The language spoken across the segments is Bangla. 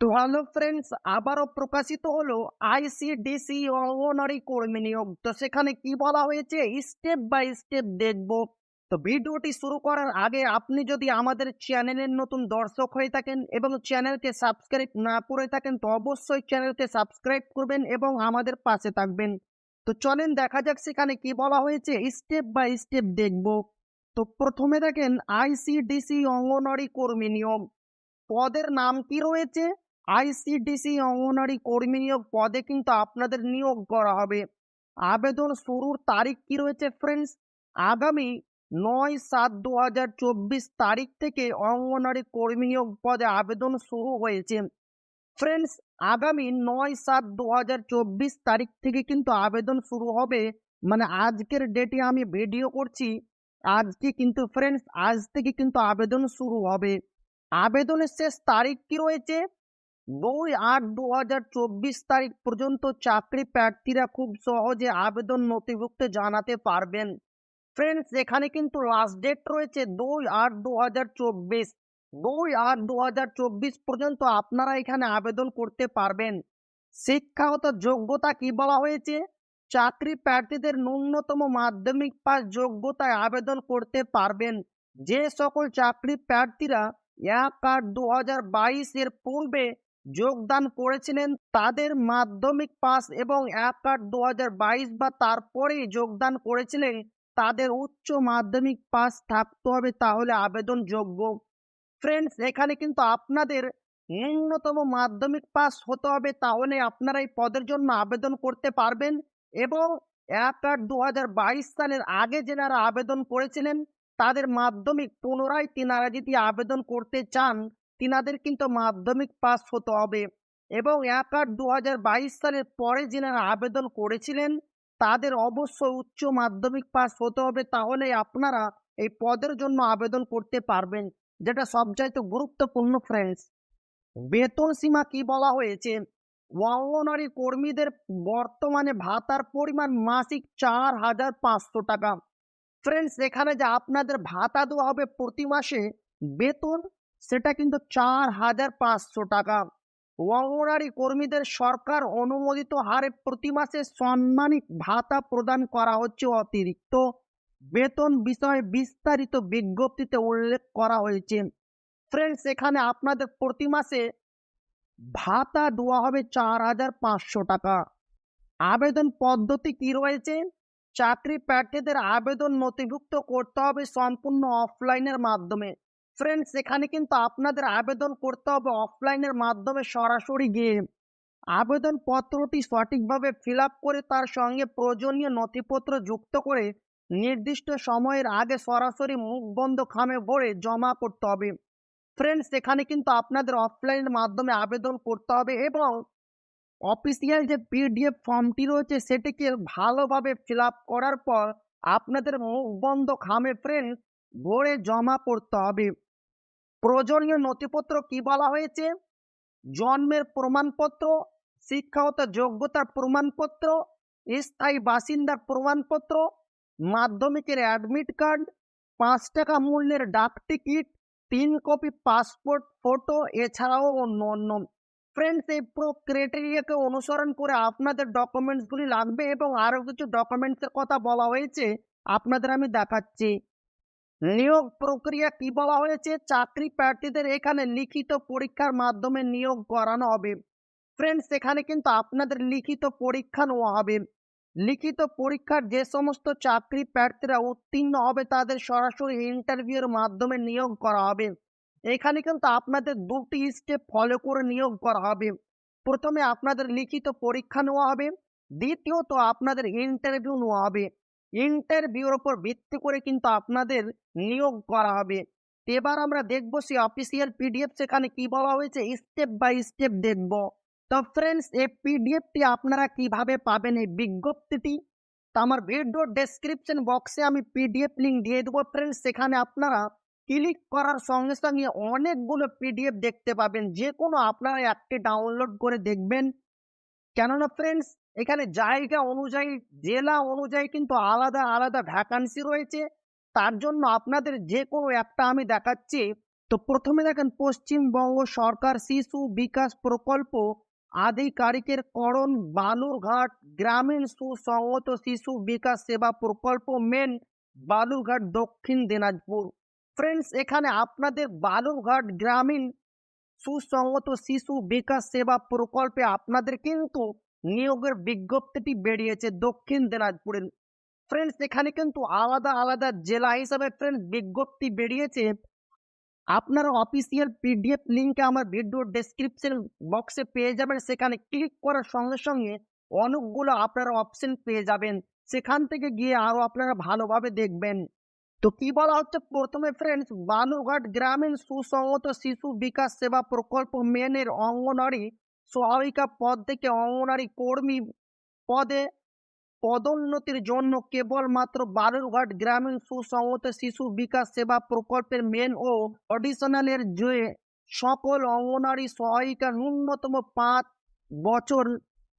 তো হ্যালো ফ্রেন্ডস, আবারও প্রকাশিত হলো আইসিডিসি অঙ্গনারী কর্মী নিয়োগ। তো সেখানে কি বলা হয়েছে স্টেপ বাই স্টেপ দেখব। তো ভিডিওটি শুরু করার আগে আপনি যদি আমাদের চ্যানেলের নতুন দর্শক হয়ে থাকেন এবং চ্যানেলকে সাবস্ক্রাইব না করে থাকেন তো অবশ্যই চ্যানেলকে সাবস্ক্রাইব করবেন এবং আমাদের পাশে থাকবেন। তো চলেন দেখা যাক সেখানে কি বলা হয়েছে, স্টেপ বাই স্টেপ দেখব। তো প্রথমে দেখেন আইসিডিসি অঙ্গনারী কর্মী নিয়োগ পদের নাম কি রয়েছে, আইসিডিসি অঙ্গনারী কর্মী নিয়োগ পদে কিন্তু আপনাদের নিয়োগ করা হবে। আবেদন শুরুর তারিখ কি রয়েছে ফ্রেন্ডস, আগামী ৯/৭/২০২৪ তারিখ থেকে অঙ্গনারী কর্মী নিয়োগ পদে আবেদন শুরু হয়েছে। ফ্রেন্ডস, আগামী ৯/৭/২০২৪ তারিখ থেকে কিন্তু আবেদন শুরু হবে। মানে আজকের ডেটে আমি ভিডিও করছি, আজকে কিন্তু ফ্রেন্ডস আজ থেকে কিন্তু আবেদন শুরু হবে। আবেদনের শেষ তারিখ কি রয়েছে, ২/৮/২০২৪ তারিখ পর্যন্ত চাকরি প্রার্থীরা খুব সহজে আবেদন নথিভুক্ত জানাতে পারবেন। ফ্রেন্ডস, এখানে কিন্তু লাস্ট ডেট রয়েছে ২/৮/২০২৪। ২/৮/২০২৪ পর্যন্ত আপনারা এখানে আবেদন করতে পারবেন। শিক্ষাগত যোগ্যতা কি বলা হয়েছে, চাকরি প্রার্থীদের ন্যূনতম মাধ্যমিক পাস যোগ্যতায় আবেদন করতে পারবেন। যে সকল চাকরি প্রার্থীরা ১/৮/২০২২ এর পূর্বে যোগদান করেছিলেন তাদের মাধ্যমিক পাস এবং ১/৮/২০২২ বা তারপরেই যোগদান করেছিলেন তাদের উচ্চ মাধ্যমিক পাস থাকতে হবে, তাহলে আবেদনযোগ্য। ফ্রেন্ডস, এখানে কিন্তু আপনাদের ন্যূনতম মাধ্যমিক পাস হতে হবে, তাহলে আপনারা এই পদের জন্য আবেদন করতে পারবেন। এবং ১/৮/২০২২ সালের আগে যেনারা আবেদন করেছিলেন তাদের মাধ্যমিক পুনরায় তিনারা যদি আবেদন করতে চান তিনাদের কিন্তু মাধ্যমিক পাস হতে হবে। এবং ১/৮/২০২২ সালের পরে যেনারা আবেদন করেছিলেন তাদের অবশ্যই উচ্চ মাধ্যমিক পাস হতে হবে, তাহলে আপনারা এই পদের জন্য আবেদন করতে পারবেন, যেটা সবচাইতে গুরুত্বপূর্ণ ফ্রেন্ডস। বেতন সীমা কি বলা হয়েছে, অঙ্গনারী কর্মীদের বর্তমানে ভাতার পরিমাণ মাসিক ৪,৫০০ টাকা। ফ্রেন্ডস, এখানে যে আপনাদের ভাতা দেওয়া হবে প্রতি মাসে বেতন, সেটা কিন্তু ৪,৫০০ টাকা। অঙ্গনারী কর্মীদের সরকার অনুমোদিত হারে প্রতি মাসে সম্মানিত ভাতা প্রদান করা হচ্ছে। অতিরিক্ত বেতন বিষয়ে বিস্তারিত বিজ্ঞপ্তিতে উল্লেখ করা হয়েছে। ফ্রেন্ডস, এখানে আপনাদের প্রতি মাসে ভাতা দেওয়া হবে ৪,৫০০ টাকা। আবেদন পদ্ধতি কি রয়েছে, চাকরি প্রার্থীদের আবেদন নথিভুক্ত করতে হবে সম্পূর্ণ অফলাইনের মাধ্যমে। ফ্রেন্ডস, এখানে কিন্তু আপনাদের আবেদন করতে হবে অফলাইনের মাধ্যমে সরাসরি গিয়ে। আবেদন পত্রটি সঠিকভাবে ফিল আপ করে তার সঙ্গে প্রয়োজনীয় নথিপত্র যুক্ত করে নির্দিষ্ট সময়ের আগে সরাসরি মুখ বন্ধ খামে ভরে জমা করতে হবে। ফ্রেন্ডস, এখানে কিন্তু আপনাদের অফলাইনের মাধ্যমে আবেদন করতে হবে এবং অফিসিয়াল যে পিডিএফ ফর্মটি রয়েছে সেটিকে ভালোভাবে ফিল আপ করার পর আপনাদের মুখ বন্ধ খামে ফ্রেন্ডস ভরে জমা করতে হবে। প্রয়োজনীয় নথিপত্র কি বলা হয়েছে, জন্মের প্রমাণপত্র, শিক্ষাগত যোগ্যতার প্রমাণপত্র, স্থায়ী বাসিন্দার প্রমাণপত্র, মাধ্যমিকের অ্যাডমিট কার্ড, ৫ টাকা মূল্যের ডাক টিকিট, ৩ কপি পাসপোর্ট ফটো, এছাড়াও অন্য অন্য। ফ্রেন্ডস, এই পুরো ক্রাইটেরিয়াকে অনুসরণ করে আপনাদের ডকুমেন্টসগুলি লাগবে এবং আরও কিছু ডকুমেন্টসের কথা বলা হয়েছে, আপনাদের আমি দেখাচ্ছি। নিয়োগ প্রক্রিয়া কি বলা হয়েছে, চাকরি প্রার্থীদের এখানে লিখিত পরীক্ষার মাধ্যমে নিয়োগ করানো হবে। ফ্রেন্ডস, এখানে কিন্তু আপনাদের লিখিত পরীক্ষা নেওয়া হবে। লিখিত পরীক্ষার যে সমস্ত চাকরি প্রার্থীরা উত্তীর্ণ হবে তাদের সরাসরি ইন্টারভিউর মাধ্যমে নিয়োগ করা হবে। এখানে কিন্তু আপনাদের দুটি স্টেপ ফলো করে নিয়োগ করা হবে। প্রথমে আপনাদের লিখিত পরীক্ষা নেওয়া হবে, দ্বিতীয়ত আপনাদের ইন্টারভিউ নেওয়া হবে। ইন্টারভিউর উপর ভিত্তি করে কিন্তু আপনাদের নিয়োগ করা হবে। এবার আমরা দেখব সেই অফিসিয়াল পিডিএফ, সেখানে কি বলা হয়েছে স্টেপ বাই স্টেপ দেখব। তো ফ্রেন্ডস, এই পিডিএফটি আপনারা কিভাবে পাবেন এই বিজ্ঞপ্তিটি, তো আমার ভিডিও ডেসক্রিপশন বক্সে আমি পিডিএফ লিঙ্ক দিয়ে দেবো ফ্রেন্ডস। সেখানে আপনারা ক্লিক করার সঙ্গে সঙ্গে অনেকগুলো পিডিএফ দেখতে পাবেন, যে কোনো আপনারা একটি ডাউনলোড করে দেখবেন। কেননা ফ্রেন্ডস, এখানে জায়গা অনুযায়ী জেলা অনুযায়ী কিন্তু আলাদা আলাদা ভ্যাকান্সি রয়েছে। তার জন্য আপনাদের যে কোনো একটা আমি দেখাচ্ছি, তো প্রথমে দেখেন পশ্চিমবঙ্গ সরকার শিশু বিকাশ প্রকল্প আধিকারিকের করণ বালুরঘাট গ্রামীণ সুসংহত শিশু বিকাশ সেবা প্রকল্প মেন বালুরঘাট দক্ষিণ দিনাজপুর। ফ্রেন্ডস, এখানে আপনাদের বালুরঘাট গ্রামীণ সুসংহত শিশু বিকাশ সেবা প্রকল্পে আপনাদের কিন্তু নিয়োগের বিজ্ঞপ্তিটি বেরিয়েছে দক্ষিণ দিনাজপুরের। ফ্রেন্ডস, এখানে কিন্তু আলাদা আলাদা জেলা হিসাবে ফ্রেন্ডস বিজ্ঞপ্তি বেরিয়েছে। আপনারা অফিসিয়াল পিডিএফ লিঙ্কে আমার ভিডিও ডেসক্রিপশন বক্সে পেয়ে যাবেন। সেখানে ক্লিক করার সঙ্গে সঙ্গে অনেকগুলো আপনারা অপশন পেয়ে যাবেন, সেখান থেকে গিয়ে আরো আপনারা ভালোভাবে দেখবেন। তো কি বলা হচ্ছে, প্রথমে ফ্রেন্ডস বালুরঘাট গ্রামীণ সুসংহত শিশু বিকাশ সেবা প্রকল্প মেনের অঙ্গনারী সহায়িকা পদ থেকে অঙ্গনারী কর্মী পদে পদোন্নতির জন্য কেবলমাত্র বালুরঘাট গ্রামীণ সুসংহত শিশু বিকাশ সেবা প্রকল্পের মেন ও অডিশনালের যে সকল অঙ্গনারী সহায়িকা ন্যূনতম 5 বছর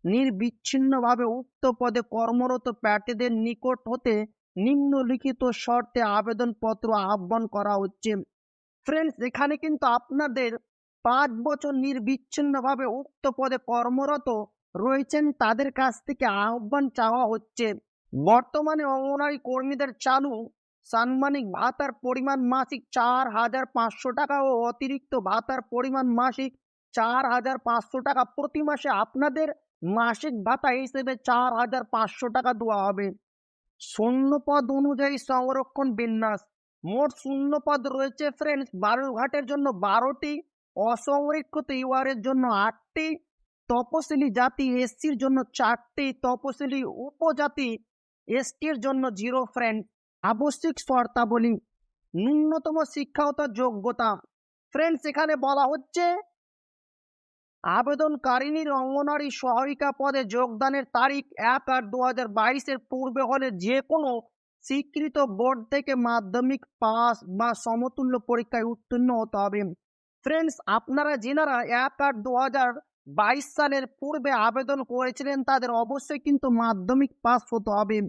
নির্বিচ্ছিন্নভাবে উক্ত পদে কর্মরত প্রার্থীদের নিকট হতে নিম্নলিখিত শর্তে আবেদনপত্র আহ্বান করা হচ্ছে। ফ্রেন্ডস, এখানে কিন্তু আপনাদের 5 বছর নির্বিচ্ছিন্নভাবে উক্ত পদে কর্মরত রয়েছেন তাদের কাছ থেকে আহ্বান চাওয়া হচ্ছে। বর্তমানে অঙ্গনওয়াড়ি কর্মীদের চালু সাম্মানিক ভাতার পরিমাণ মাসিক 4,500 টাকা ও অতিরিক্ত ভাতার পরিমাণ মাসিক 4,500 টাকা। প্রতি মাসে আপনাদের মাসিক ভাতা হিসেবে 4,500 টাকা দেওয়া হবে। শূন্যপদ অনুযায়ী সংরক্ষণ বিন্যাস, মোট শূন্যপদ রয়েছে ফ্রেন্ডস বালুরঘাটের জন্য 12টি, অসংরক্ষিত ইউআরের জন্য 8টি, তপশিলি জাতি এসসির জন্য 4টি, তপশিলি উপজাতি এসটির জন্য 0 ফ্রেন্ড। আবশ্যিক শর্তাবলী, ন্যূনতম শিক্ষাগত যোগ্যতা। ফ্রেন্ডস, এখানে বলা হচ্ছে আবেদনকারিনীর অঙ্গনারী সহায়িকা পদে যোগদানের তারিখ 1/8/2022 পূর্বে হলে যে কোনো স্বীকৃত বোর্ড থেকে মাধ্যমিক পাস বা সমতুল্য পরীক্ষায় উত্তীর্ণ হতে হবে। ফ্রেন্ডস, আপনারা যেনারা 1/8/2022 সালের পূর্বে আবেদন করেছিলেন তাদের অবশ্যই কিন্তু মাধ্যমিক পাস হতে হবে,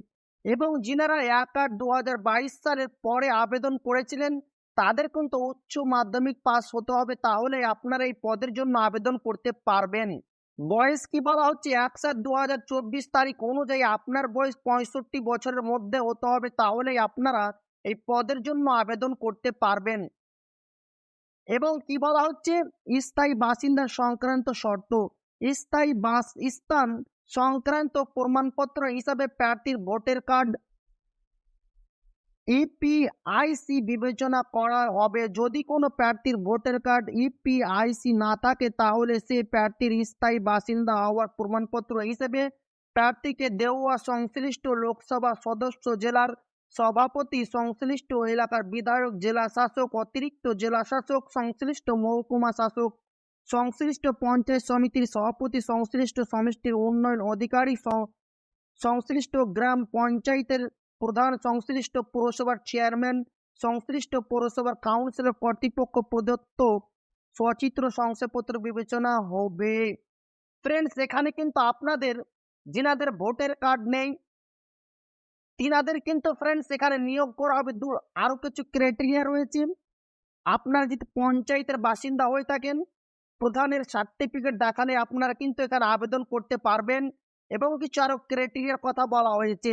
এবং যিনারা 1/8/2022 সালের পরে আবেদন করেছিলেন তাদের কিন্তু উচ্চ মাধ্যমিক পাস হতে হবে, তাহলে আপনারা এই পদের জন্য আবেদন করতে পারবেন। বয়স কি বলা হচ্ছে, 1/7/2024 তারিখ অনুযায়ী আপনার বয়স 65 বছরের মধ্যে হতে হবে, তাহলেই আপনারা এই পদের জন্য আবেদন করতে পারবেন। এবং কি বলা হচ্ছে, স্থায়ী বাসিন্দা সংক্রান্ত শর্ত, স্থায়ী স্থান সংক্রান্ত প্রমাণপত্র হিসাবে প্রার্থীর ভোটার কার্ড ইপিআইসি বিবেচনা করা হবে। যদি কোনো প্রার্থীর ভোটার কার্ড ইপিআইসি না থাকে তাহলে সে প্রার্থীর স্থায়ী বাসিন্দা হওয়ার প্রমাণপত্র হিসেবে প্রার্থীকে দেওয়া সংশ্লিষ্ট লোকসভা সদস্য, জেলার সভাপতি, সংশ্লিষ্ট এলাকার বিধায়ক, জেলা শাসক, অতিরিক্ত জেলা শাসক, সংশ্লিষ্ট মহকুমা শাসক, সংশ্লিষ্ট পঞ্চায়েত সমিতির সভাপতি, সংশ্লিষ্ট সমষ্টির উন্নয়ন অধিকারী, সংশ্লিষ্ট গ্রাম পঞ্চায়েতের প্রধান, সংশ্লিষ্ট পৌরসভার চেয়ারম্যান, সংশ্লিষ্ট পৌরসভার কাউন্সিলর কর্তৃপক্ষ প্রদত্ত সচিত্র শংসাপত্র বিবেচনা হবে। ফ্রেন্ডস, এখানে কিন্তু আপনাদের যিনাদের ভোটার কার্ড নেই তিনাদের কিন্তু ফ্রেন্ডস এখানে নিয়োগ করা হবে। আরো কিছু ক্রাইটেরিয়া রয়েছে। আপনারা যদি পঞ্চায়েতের বাসিন্দা হয়ে থাকেন, প্রধানের সার্টিফিকেট দেখালে আপনারা কিন্তু এখানে আবেদন করতে পারবেন। এবং কিছু আরো ক্রাইটেরিয়ার কথা বলা হয়েছে।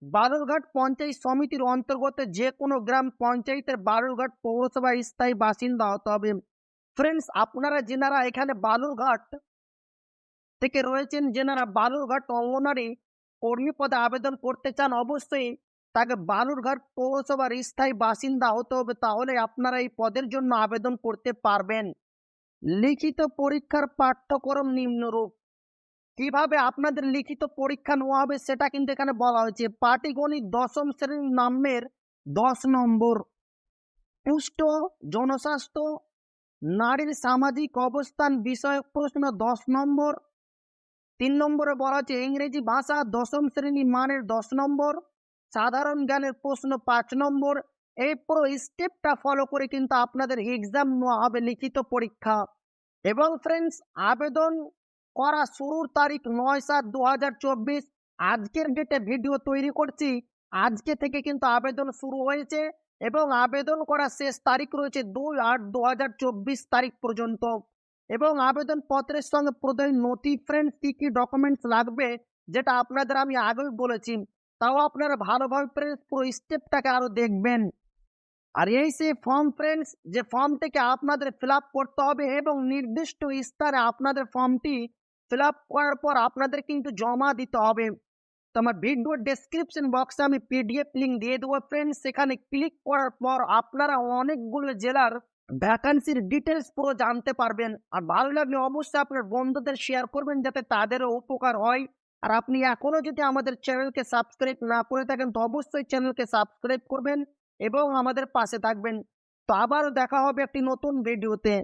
বালুরঘাট পঞ্চায়েত সমিতির অন্তর্গত যে কোনো গ্রাম পঞ্চায়েতের বালুরঘাট পৌরসভায় স্থায়ী বাসিন্দা হতে হবে। ফ্রেন্ডস, আপনারা যেনারা এখানে বালুরঘাট থেকে রয়েছেন, যেনারা বালুরঘাট অঙ্গনারী কর্মী পদে আবেদন করতে চান, অবশ্যই তাকে বালুরঘাট পৌরসভার স্থায়ী বাসিন্দা হতে হবে, তাহলে আপনারা এই পদের জন্য আবেদন করতে পারবেন। লিখিত পরীক্ষার পাঠ্যক্রম নিম্নরূপ। কিভাবে আপনাদের লিখিত পরীক্ষা নেওয়া হবে সেটা কিন্তু এখানে বলা হয়েছে। পাটিগণিত 10ম শ্রেণীর নামের 10 নম্বর, পুষ্ট জনস্বাস্থ্য, নারীর সামাজিক অবস্থান বিষয়ক প্রশ্ন 10 নম্বর। 3 নম্বরে বলা হচ্ছে ইংরেজি ভাষা 10ম শ্রেণী মানের 10 নম্বর, সাধারণ জ্ঞানের প্রশ্ন 5 নম্বর। এই পুরো স্টেপটা ফলো করে কিন্তু আপনাদের এক্সাম নেওয়া হবে, লিখিত পরীক্ষা। এবং ফ্রেন্ডস, আবেদন করা শুরুর তারিখ 9/7/2024। আজকের ডেটে ভিডিও তৈরি করছি, আজকে থেকে কিন্তু আবেদন শুরু হয়েছে। এবং আবেদন করার শেষ তারিখ রয়েছে 2/8/2024 তারিখ পর্যন্ত। এবং আবেদনপত্রের সঙ্গে প্রয়োজনীয় নথি ফ্রেন্ডস কি কি ডকুমেন্টস লাগবে, যেটা আপনাদের আমি আগেই বলেছি, তাও আপনারা ভালোভাবে ফ্রেন্ডস পুরো স্টেপটাকে আরো দেখবেন। আর এই সেই ফর্ম ফ্রেন্ডস, যে ফর্মটিকে আপনাদের ফিল আপ করতে হবে এবং নির্দিষ্ট স্থানে আপনাদের ফর্মটি ফিল আপ করার পর আপনাদের কিন্তু জমা দিতে হবে। তো আমার ভিডিও ডেসক্রিপশন বক্সে আমি পিডিএফ লিঙ্ক দিয়ে দেবো ফ্রেন্ডস। সেখানে ক্লিক করার পর আপনারা অনেকগুলো জেলার ভ্যাকান্সির ডিটেলস পুরো জানতে পারবেন। আর ভালো লাগলে অবশ্যই আপনার বন্ধুদের শেয়ার করবেন যাতে তাদেরও উপকার হয়। আর আপনি এখনো যদি আমাদের চ্যানেলকে সাবস্ক্রাইব না করে থাকেন তো অবশ্যই চ্যানেলকে সাবস্ক্রাইব করবেন এবং আমাদের পাশে থাকবেন। তো আবারও দেখা হবে একটি নতুন ভিডিওতে।